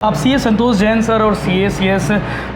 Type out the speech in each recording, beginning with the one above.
आप सीए संतोष जैन सर और सीएस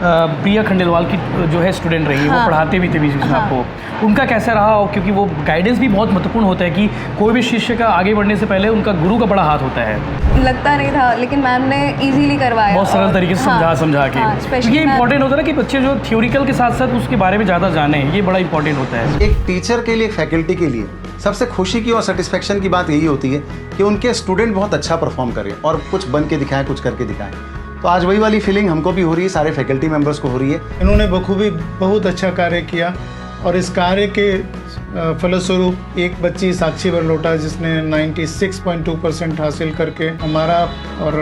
प्रिया खंडेलवाल की जो है स्टूडेंट रही है। हाँ। वो पढ़ाते भी थे बीच बीच में आपको। उनका कैसा रहा हो, क्योंकि वो गाइडेंस भी बहुत महत्वपूर्ण होता है कि कोई भी शिष्य का आगे बढ़ने से पहले उनका गुरु का बड़ा हाथ होता है। लगता नहीं था, लेकिन मैम ने इजीली करवाया, बहुत सरल तरीके से समझा के। स्पेशली ये इंपॉर्टेंट होता है ना कि बच्चे जो थ्योरिकल के साथ साथ उसके बारे में ज़्यादा जाने, ये बड़ा इंपॉर्टेंट होता है। एक टीचर के लिए, फैकल्टी के लिए सबसे खुशी की और सेटिस्फेक्शन की बात यही होती है कि उनके स्टूडेंट बहुत अच्छा परफॉर्म करें और कुछ बन के दिखाएं, कुछ करके दिखाएं। तो आज वही वाली फीलिंग हमको भी हो रही है, सारे फैकल्टी मेंबर्स को हो रही है। इन्होंने बखूबी बहुत अच्छा कार्य किया और इस कार्य के फलस्वरूप एक बच्ची साक्षी बरलोटा जिसने 96.2% हासिल करके हमारा और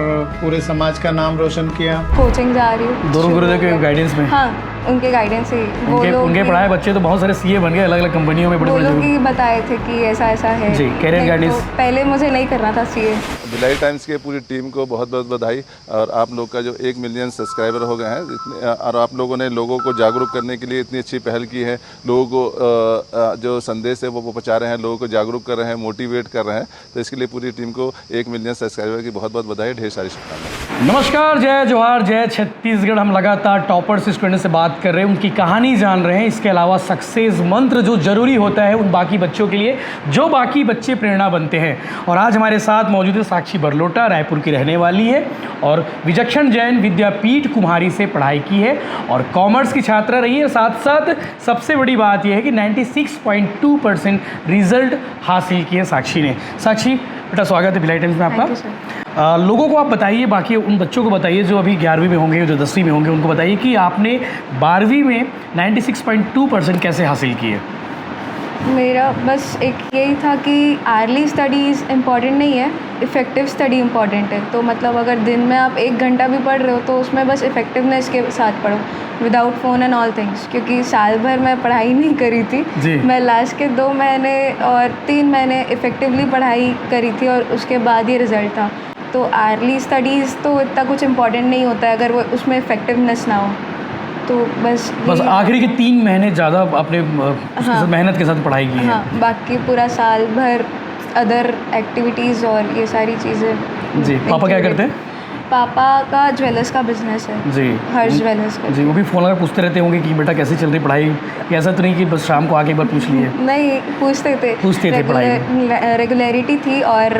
पूरे समाज का नाम रोशन किया। कोचिंग जा रही हूँ दोनों गुरुदेव के गाइडेंस में। हाँ, उनके गाइडेंस से उनके पढ़ाए बच्चे तो बहुत सारे सीए बन गए, अलग अलग कंपनियों में। वो लोग ही बताए थे कि ऐसा ऐसा है जी, कैरियर गाइडेंस। तो पहले मुझे नहीं करना था सीए। भिलाई टाइम्स के पूरी टीम को बहुत बहुत बधाई। और आप लोग का जो 1 मिलियन सब्सक्राइबर हो गए हैं, और आप लोगों ने लोगों को जागरूक करने के लिए इतनी अच्छी पहल की है। लोगों को जो संदेश है वो पहुंचा रहे हैं, लोगों को जागरूक कर रहे हैं, मोटिवेट कर रहे हैं। तो इसके लिए पूरी टीम को 1 मिलियन सब्सक्राइबर की बहुत बहुत बधाई, ढेर सारी शुभकामनाएं। नमस्कार, जय जोहार, जय छत्तीसगढ़। हम लगातार टॉपर्स स्टूडेंट से बात कर रहे हैं, उनकी कहानी जान रहे हैं। इसके अलावा सक्सेस मंत्र जो जरूरी होता है उन बाकी बच्चों के लिए, जो बाकी बच्चे प्रेरणा बनते हैं। और आज हमारे साथ मौजूद है साक्षी बरलोटा, रायपुर की रहने वाली है और विचक्षण जैन विद्यापीठ कुम्हारी से पढ़ाई की है और कॉमर्स की छात्रा रही है। साथ साथ सबसे बड़ी बात यह है कि 96.2% रिजल्ट हासिल किए साक्षी ने। साक्षी बेटा, स्वागत है भिलाई टाइम्स में आपका। लोगों को आप बताइए, बाकी उन बच्चों को बताइए जो अभी 11वीं में होंगे, जो 10वीं में होंगे, उनको बताइए कि आपने 12वीं में 96.2% कैसे हासिल किए। मेरा बस एक यही था कि अर्ली स्टडीज़ इम्पॉर्टेंट नहीं है, इफ़ेक्टिव स्टडी इम्पॉर्टेंट है। तो मतलब अगर दिन में आप 1 घंटा भी पढ़ रहे हो तो उसमें बस इफ़ेक्टिवनेस के साथ पढ़ो, without phone and all things. क्योंकि साल भर मैं पढ़ाई नहीं करी थी जी। मैं लास्ट के 2 महीने और 3 महीने इफ़ेक्टिवली पढ़ाई करी थी और उसके बाद ये रिज़ल्ट था। तो अर्ली स्टडीज़ तो इतना कुछ इम्पॉर्टेंट नहीं होता है अगर वो उसमें इफ़ेक्टिवनेस ना हो। तो बस आखिरी के 3 महीने ज़्यादा आपने मेहनत के साथ पढ़ाई की है। हाँ, बाकी पूरा साल भर अदर एक्टिविटीज़ और ये सारी चीज़ें। जी। पापा क्या करते हैं? पापा का ज्वेलर्स का बिजनेस है जी, हर्ष ज्वेलर्स का। जी। वो भी फ़ोन लगा पूछते रहते होंगे कि बेटा कैसी चल रही पढ़ाई, कि ऐसा तो नहीं कि बस शाम को आके एक बार पूछ लिए? नहीं, पूछते थे पढ़ाई। रेगुलरिटी थी और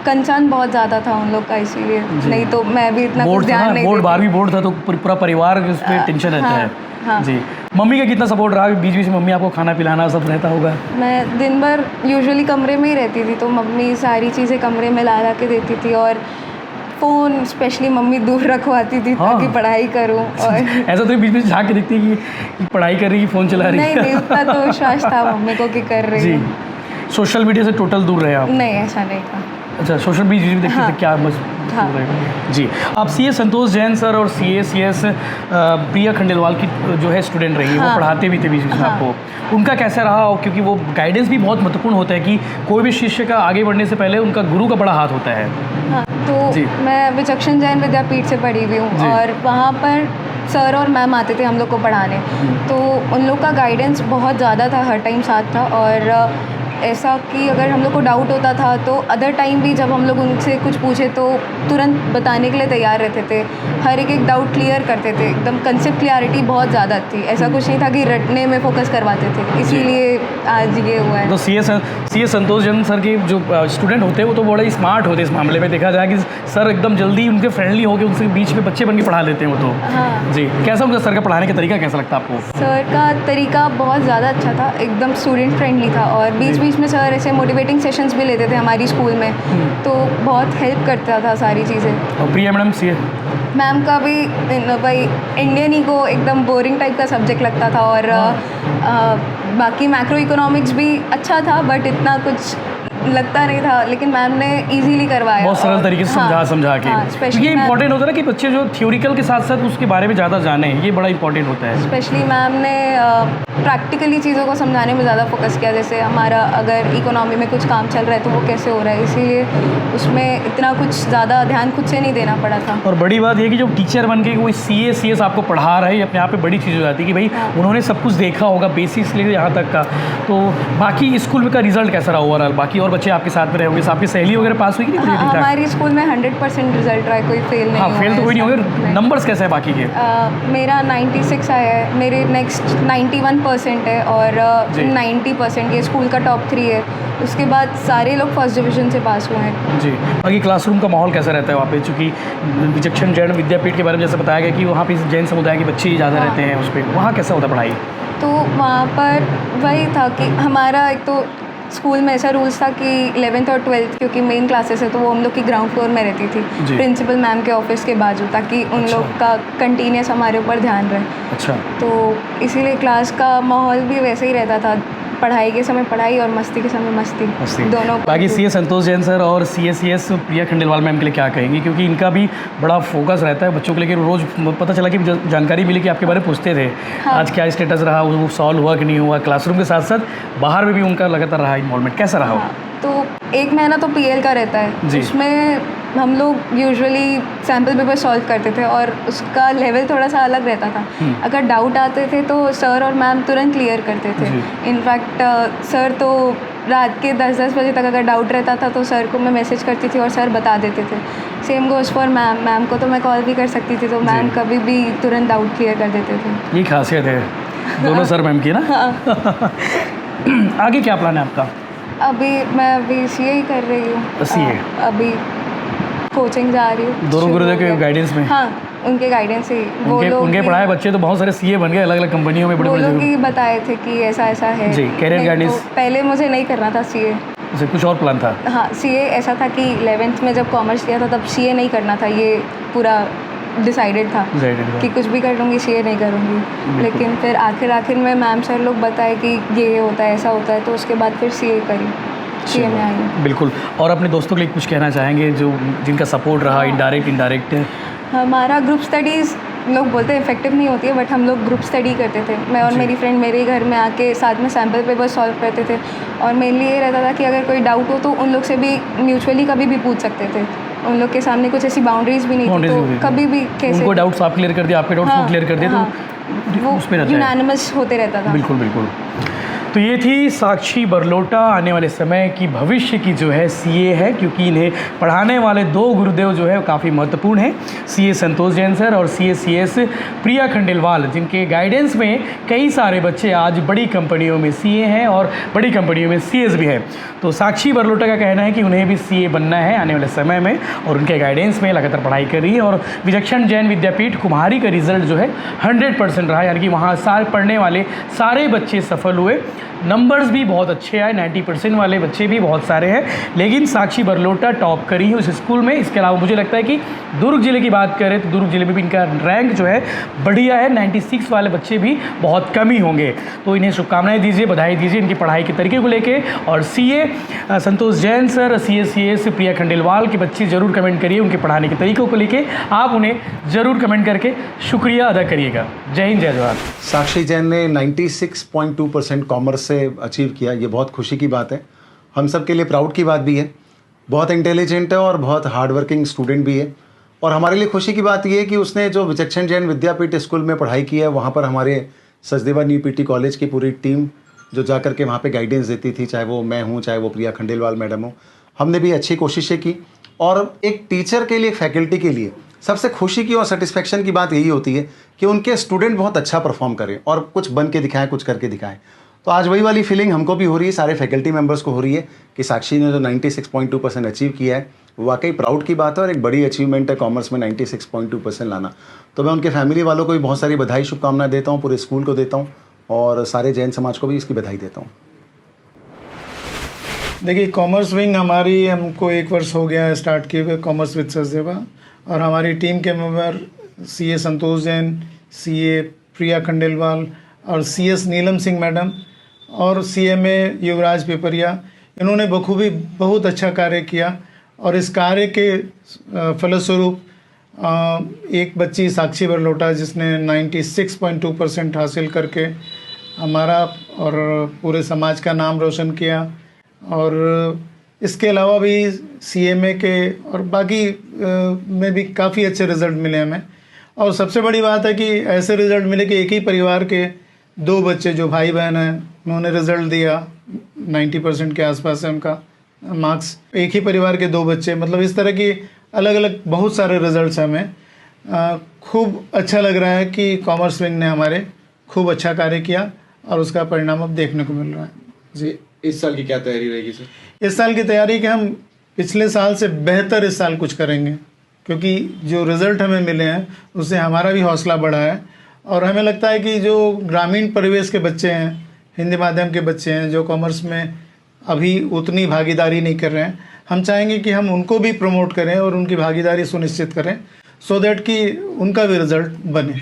कंसर्न बहुत ज़्यादा था उन लोग का, इसीलिए नहीं तो मैं भी इतना कुछ ध्यान नहीं देती। 12वीं बोर्ड था तो पूरा परिवार उस पर टेंशन रहता है। हाँ। जी। मम्मी का कितना सपोर्ट रहा? बीच बीच में मम्मी आपको खाना पिलाना सब रहता होगा? मैं दिन भर यूजुअली कमरे में ही रहती थी, तो मम्मी सारी चीज़ें कमरे में ला के देती थी और फ़ोन स्पेशली मम्मी दूर रखवाती थी ताकि पढ़ाई करूं। और ऐसा तो बीच बीच झाँक के देखती है कि पढ़ाई कर रही है, फ़ोन चला रही है? नहीं, उतना तो विश्वास था मम्मी को कि कर रही है। जी। सोशल मीडिया से टोटल दूर रहे आप? नहीं, ऐसा नहीं था। अच्छा, सोशल मीडिया भी देखते थे क्या? बस जी। आप सीए संतोष जैन सर और सीएस प्रिया खंडेलवाल की जो है स्टूडेंट रही है। वो पढ़ाते भी थे बीच बीच में आपको। उनका कैसा रहा हो, क्योंकि वो गाइडेंस भी बहुत महत्वपूर्ण होता है कि कोई भी शिष्य का आगे बढ़ने से पहले उनका गुरु का बड़ा हाथ होता है। हाँ, तो मैं विचक्षण जैन विद्यापीठ से पढ़ी हुई हूँ और वहाँ पर सर और मैम आते थे हम लोग को पढ़ाने। तो उन लोग का गाइडेंस बहुत ज़्यादा था, हर टाइम साथ था। और ऐसा कि अगर हम लोग को डाउट होता था तो अदर टाइम भी जब हम लोग उनसे कुछ पूछे तो तुरंत बताने के लिए तैयार रहते थे। हर एक डाउट क्लियर करते थे, एकदम कंसेप्ट क्लियरिटी बहुत ज़्यादा थी। ऐसा कुछ नहीं था कि रटने में फोकस करवाते थे, इसीलिए आज ये हुआ है। तो सीए संतोष जैन सर के जो स्टूडेंट होते हैं वो तो बड़े ही स्मार्ट होते हैं इस मामले में। देखा जाए कि सर एकदम जल्दी उनके फ्रेंडली होकर उनसे बीच में बच्चे बन के पढ़ा लेते हैं वो तो। हाँ जी। कैसा उनका सर का पढ़ाने का तरीका कैसा लगता है आपको? सर का तरीका बहुत ज़्यादा अच्छा था, एकदम स्टूडेंट फ्रेंडली था। और बीच बीच में सर ऐसे मोटिवेटिंग सेशंस भी लेते थे हमारी स्कूल में, तो बहुत हेल्प करता था सारी चीज़ें। और प्रिया मैडम सीए मैम का भी भाई इंडियन ही को एकदम बोरिंग टाइप का सब्जेक्ट लगता था। और बाकी मैक्रो इकोनॉमिक्स भी अच्छा था बट इतना कुछ लगता नहीं था, लेकिन मैम ने इजीली करवाया, बहुत सरल तरीके से समझा के। ये इंपॉर्टेंट होता है ना कि बच्चे जो थ्योरिकल के साथ साथ उसके बारे में ज़्यादा जाने, ये बड़ा इंपॉर्टेंट होता है। स्पेशली मैम ने प्रैक्टिकली चीज़ों को समझाने में ज़्यादा फोकस किया। जैसे हमारा अगर इकोनॉमी में कुछ काम चल रहा है तो वो कैसे हो रहा है, इसीलिए उसमें इतना कुछ ज़्यादा ध्यान खुद से नहीं देना पड़ा था। और बड़ी बात ये कि जो टीचर बन के कोई सीएस आपको पढ़ा रहा है, अपने आप पे बड़ी चीज़ हो जाती है कि भाई उन्होंने सब कुछ देखा होगा बेसिक्स ले यहाँ तक का। तो बाकी स्कूल का रिजल्ट कैसा रहा ओवरऑल? बाकी और बच्चे आपके साथ में रहे होंगे, आपकी सहेली वगैरह पास हुई कि नहीं? हाँ, हमारी स्कूल में 100% रिजल्ट रहा है, कोई फेल नहीं हाँ, हुआ फेल तो है कोई नहीं ऐसा। होगा। नंबर्स कैसे हैं बाकी के? मेरा 96 आया है, मेरे नेक्स्ट 91% है और जी। 90% ये स्कूल का टॉप 3 है। उसके बाद सारे लोग फर्स्ट डिवीज़न से पास हुए हैं। जी, बाकी क्लासरूम का माहौल कैसा रहता है वहाँ पे? चूँकि विचक्षण जैन विद्यापीठ के बारे में जैसे बताया गया कि वहाँ पे जैन समुदाय के बच्चे ही ज़्यादा रहते हैं, उस पर वहाँ कैसा होता है पढ़ाई? तो वहाँ पर वही था कि हमारा एक तो स्कूल में ऐसा रूल्स था कि 11th और 12th क्योंकि मेन क्लासेस है तो वो हम लोग की ग्राउंड फ्लोर में रहती थी, जी। प्रिंसिपल मैम के ऑफिस के बाजू, ताकि उन अच्छा। लोग का कंटिन्यूस हमारे ऊपर ध्यान रहे। अच्छा, तो इसीलिए क्लास का माहौल भी वैसे ही रहता था, पढ़ाई के समय पढ़ाई और मस्ती के समय मस्ती दोनों। बाकी सी ए संतोष जैन सर और सी एस प्रिया खंडेलवाल मैम के लिए क्या कहेंगी? क्योंकि इनका भी बड़ा फोकस रहता है बच्चों के लिए, कि रोज़ पता चला कि जानकारी मिली कि आपके बारे में पूछते थे। हाँ। आज क्या स्टेटस रहा, वो सॉल्व हुआ कि नहीं हुआ? क्लासरूम के साथ साथ बाहर में भी उनका लगातार रहा इन्वॉल्वमेंट, कैसा रहा? हाँ, तो एक महीना तो पीएल का रहता है, जी। उसमें हम लोग यूजुअली सैम्पल पेपर सॉल्व करते थे और उसका लेवल थोड़ा सा अलग रहता था। अगर डाउट आते थे तो सर और मैम तुरंत क्लियर करते थे। इनफैक्ट सर तो रात के 10-10 बजे तक अगर डाउट रहता था तो सर को मैं मैसेज करती थी और सर बता देते थे। Same goes for ma'am, ma'am को तो मैं कॉल भी कर सकती थी, तो मैम कभी भी तुरंत डाउट क्लियर कर देते थे। ये खासियत है दोनों सर मैम की ना। आगे क्या प्लान है आपका? अभी सीए ही कर रही हूँ। CA? अभी कोचिंग जा रही हूँ। दोनों शुरू गुरुदेव हो के गया। गाइडेंस में? हाँ, उनके गाइडेंस ही। वो लोग उनके ही- पढ़ाए बच्चे तो बहुत सारे सीए बन गए अलग अलग कंपनियों में, बड़े वो बड़े लोग जगह। ही बताए थे कि ऐसा ऐसा है। जी, career नहीं guidance। तो पहले मुझे नहीं करना था सीए। जैसे कुछ और प्लान था? हाँ, सीए ऐसा था कि 11th में जब कॉमर्स लिया था तब सीए नहीं करना था, ये पूरा डिसाइडेड था Decided था। कि कुछ भी कर लूँगी, सीए नहीं करूँगी। लेकिन फिर आखिर में मैम सर लोग बताए कि ये होता है, ऐसा होता है, तो उसके बाद फिर सीए करी, सीए में आई। बिल्कुल। और अपने दोस्तों के लिए कुछ कहना चाहेंगे जो जिनका सपोर्ट रहा, इनडायरेक्ट? हमारा ग्रुप स्टडीज़ लोग बोलते हैं इफेक्टिव नहीं होती है, बट हम लोग ग्रुप स्टडी करते थे। मैं और जी। मेरी फ्रेंड मेरे घर में आके साथ में सैम्पल पेपर सॉल्व करते थे और मेनली ये रहता था कि अगर कोई डाउट हो तो उन लोग से भी म्यूचुअली कभी भी पूछ सकते थे। उन लोग के सामने कुछ ऐसी बाउंड्रीज भी नहीं थी, तो कभी भी कैसे उनको डाउट्स आप क्लियर कर दिया, आपके डाउट्स वो क्लियर कर दिए, हाँ, तो वो उसमें रहता है। यूनानिमस होते रहता था। बिल्कुल बिल्कुल। तो ये थी साक्षी बरलोटा, आने वाले समय की भविष्य की जो है सीए है, क्योंकि इन्हें पढ़ाने वाले दो गुरुदेव जो है काफ़ी महत्वपूर्ण हैं, सीए संतोष जैन सर और सीएस प्रिया खंडेलवाल, जिनके गाइडेंस में कई सारे बच्चे आज बड़ी कंपनियों में सीए हैं और बड़ी कंपनियों में सीएस भी है। तो साक्षी बरलोटा का कहना है कि उन्हें भी सीए बनना है आने वाले समय में, और उनके गाइडेंस में लगातार पढ़ाई कर रही है। और विचक्षण जैन विद्यापीठ कुम्हारी का रिजल्ट जो है 100% रहा, यानी कि वहाँ पढ़ने वाले सारे बच्चे सफल हुए, नंबर्स भी बहुत अच्छे आए, 90% वाले बच्चे भी बहुत सारे हैं। लेकिन साक्षी बरलोटा टॉप करी है उस स्कूल में। इसके अलावा मुझे लगता है कि दुर्ग जिले की बात करें तो दुर्ग जिले में भी इनका रैंक जो है बढ़िया है, 96 वाले बच्चे भी बहुत कम ही होंगे। तो इन्हें शुभकामनाएं दीजिए, बधाई दीजिए इनकी पढ़ाई के तरीके को लेके। और सीए संतोष जैन सर, सीएस प्रिया खंडेलवाल के बच्चे ज़रूर कमेंट करिए, उनके पढ़ाने के तरीकों को लेके आप उन्हें ज़रूर कमेंट करके शुक्रिया अदा करिएगा। जय हिंद, जय जवाहर। साक्षी जैन ने 96.2% कॉमर्स से अचीव किया, ये बहुत खुशी की बात है, हम सब के लिए प्राउड की बात भी है। बहुत इंटेलिजेंट है और बहुत हार्ड वर्किंग स्टूडेंट भी है। और हमारे लिए खुशी की बात ये है कि उसने जो विचक्षण जैन विद्यापीठ स्कूल में पढ़ाई की है, वहाँ पर हमारे सचदेवा न्यू पीटी कॉलेज की पूरी टीम जो जा कर के वहाँ पे गाइडेंस देती थी, चाहे वो मैं हूँ, चाहे वो प्रिया खंडेलवाल मैडम हो, हमने भी अच्छी कोशिशें की। और एक टीचर के लिए, फैकल्टी के लिए सबसे खुशी की और सेटिस्फेक्शन की बात यही होती है कि उनके स्टूडेंट बहुत अच्छा परफॉर्म करें और कुछ बन के दिखाएं, कुछ करके दिखाएं। तो आज वही वाली फीलिंग हमको भी हो रही है, सारे फैकल्टी मेंबर्स को हो रही है कि साक्षी ने जो 96.2% अचीव किया है वो वाकई प्राउड की बात है और एक बड़ी अचीवमेंट है कॉमर्स में 96.2% लाना। तो मैं उनके फैमिली वालों को भी बहुत सारी बधाई, शुभकामनाएं देता हूँ, पूरे स्कूल को देता हूँ और सारे जैन समाज को भी इसकी बधाई देता हूँ। देखिए, कॉमर्स विंग हमारी हमको 1 वर्ष हो गया है स्टार्ट किए हुए, कॉमर्स विद सचदेवा। और हमारी टीम के मेंबर सीए संतोष जैन, सीए प्रिया खंडेलवाल और सीएस नीलम सिंह मैडम और सीएमए युवराज पेपरिया, इन्होंने बखूबी बहुत अच्छा कार्य किया। और इस कार्य के फलस्वरूप एक बच्ची साक्षी बरलोटा जिसने 96.2% हासिल करके हमारा और पूरे समाज का नाम रोशन किया। और इसके अलावा भी सीएमए के और बाकी में भी काफ़ी अच्छे रिज़ल्ट मिले हमें। और सबसे बड़ी बात है कि ऐसे रिज़ल्ट मिले कि एक ही परिवार के 2 बच्चे जो भाई बहन हैं, उन्होंने रिज़ल्ट दिया, 90% के आसपास है उनका मार्क्स, एक ही परिवार के 2 बच्चे, मतलब इस तरह की अलग अलग बहुत सारे रिजल्ट्स हमें। खूब अच्छा लग रहा है कि कॉमर्स विंग ने हमारे खूब अच्छा कार्य किया और उसका परिणाम अब देखने को मिल रहा है। जी, इस साल की क्या तैयारी रहेगी सर? इस साल की तैयारी कि हम पिछले साल से बेहतर इस साल कुछ करेंगे, क्योंकि जो रिज़ल्ट हमें मिले हैं उससे हमारा भी हौसला बढ़ा है। और हमें लगता है कि जो ग्रामीण परिवेश के बच्चे हैं, हिंदी माध्यम के बच्चे हैं, जो कॉमर्स में अभी उतनी भागीदारी नहीं कर रहे हैं, हम चाहेंगे कि हम उनको भी प्रमोट करें और उनकी भागीदारी सुनिश्चित करें, सो दैट कि उनका भी रिज़ल्ट बने।